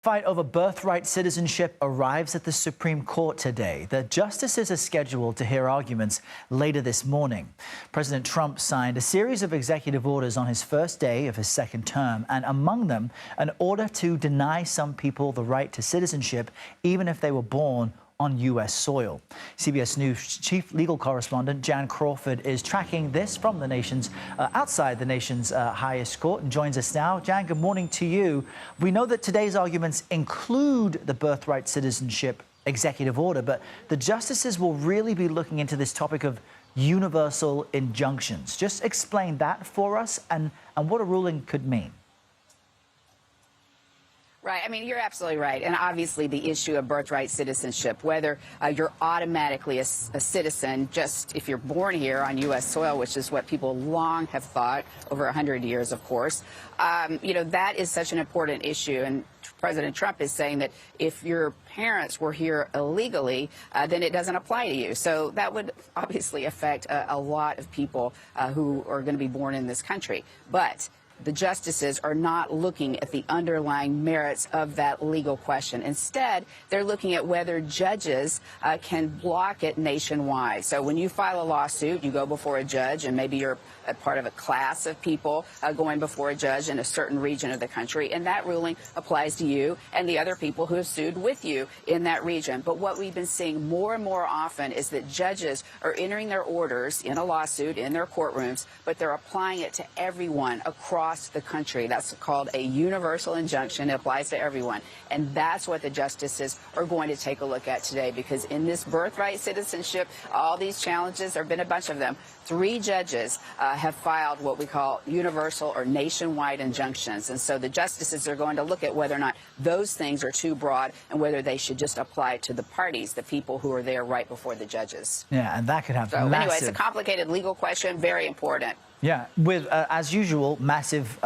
Fight over birthright citizenship arrives at the Supreme Court today. The justices are scheduled to hear arguments later this morning. President Trump signed a series of executive orders on his first day of his second term, and among them, an order to deny some people the right to citizenship, even if they were born on U.S. soil. CBS News chief legal correspondent Jan Crawford is tracking this from the nation's outside the nation's highest court and joins us now. Jan, good morning to you. We know that today's arguments include the birthright citizenship executive order, but the justices will really be looking into this topic of universal injunctions. Just explain that for us and what a ruling could mean. Right. I mean, you're absolutely right. And obviously the issue of birthright citizenship, whether you're automatically a citizen just if you're born here on U.S. soil, which is what people long have thought over 100 years, of course, that is such an important issue. And President Trump is saying that if your parents were here illegally, then it doesn't apply to you. So that would obviously affect a lot of people who are going to be born in this country. But the justices are not looking at the underlying merits of that legal question. Instead, they're looking at whether judges can block it nationwide. So when you file a lawsuit, you go before a judge, and maybe you're a part of a class of people going before a judge in a certain region of the country, and that ruling applies to you and the other people who have sued with you in that region. But what we've been seeing more and more often is that judges are entering their orders in a lawsuit in their courtrooms, but they're applying it to everyone across the country. That's called a universal injunction. It applies to everyone. And that's what the justices are going to take a look at today, because in this birthright citizenship, all these challenges, there have been a bunch of them. 3 judges have filed what we call universal or nationwide injunctions. And so the justices are going to look at whether or not those things are too broad and whether they should just apply to the parties, the people who are there right before the judges. Yeah, and that could have massive... Anyway, it's a complicated legal question, very important. Yeah, with, as usual, massive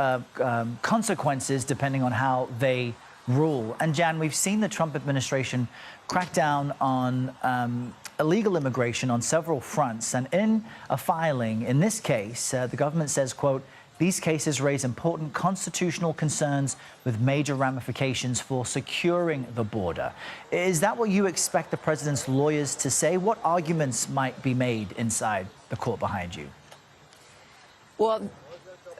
consequences depending on how they rule. And Jan, we've seen the Trump administration crack down on illegal immigration on several fronts. And in a filing, in this case, the government says, quote, "These cases raise important constitutional concerns with major ramifications for securing the border." Is that what you expect the president's lawyers to say? What arguments might be made inside the court behind you? Well,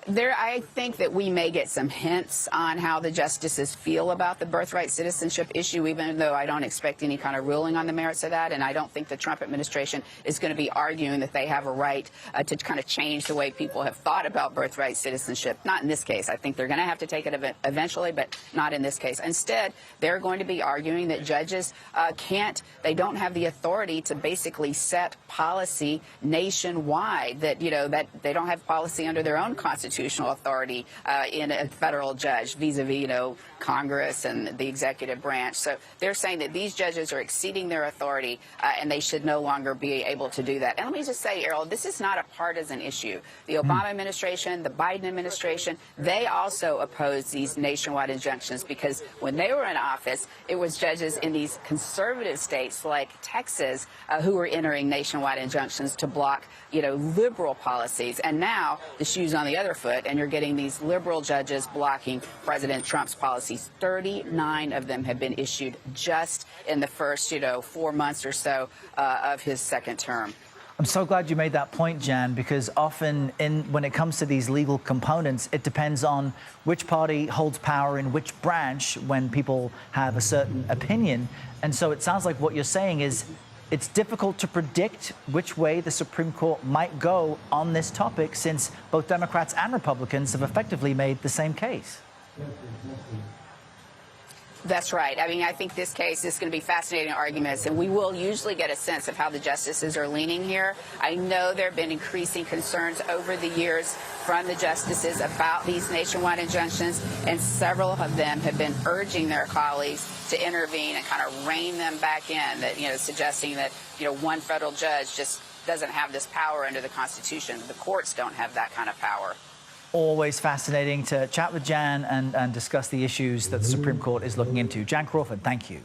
I think that we may get some hints on how the justices feel about the birthright citizenship issue, even though I don't expect any kind of ruling on the merits of that. And I don't think the Trump administration is going to be arguing that they have a right to kind of change the way people have thought about birthright citizenship. Not in this case. I think they're going to have to take it eventually, but not in this case. Instead, they're going to be arguing that judges they don't have the authority to basically set policy nationwide, that they don't have policy under their own constitutional authority in a federal judge vis-a-vis, Congress and the executive branch. So they're saying that these judges are exceeding their authority and they should no longer be able to do that. And let me just say, Errol, this is not a partisan issue. The Obama administration, the Biden administration, they also opposed these nationwide injunctions because when they were in office, it was judges in these conservative states like Texas who were entering nationwide injunctions to block, liberal policies. And now the shoe's on the other foot, and you're getting these liberal judges blocking President Trump's policies. 39 of them have been issued just in the first, 4 months or so of his second term. I'm so glad you made that point, Jan, because often when it comes to these legal components, it depends on which party holds power in which branch when people have a certain opinion. And so it sounds like what you're saying is it's difficult to predict which way the Supreme Court might go on this topic, since both Democrats and Republicans have effectively made the same case. That's right. I mean, I think this case is going to be fascinating arguments, and we will usually get a sense of how the justices are leaning here. I know there have been increasing concerns over the years from the justices about these nationwide injunctions, and several of them have been urging their colleagues to intervene and kind of rein them back in, that, suggesting that, one federal judge just doesn't have this power under the Constitution. The courts don't have that kind of power. Always fascinating to chat with Jan and discuss the issues that the Supreme Court is looking into. Jan Crawford, thank you.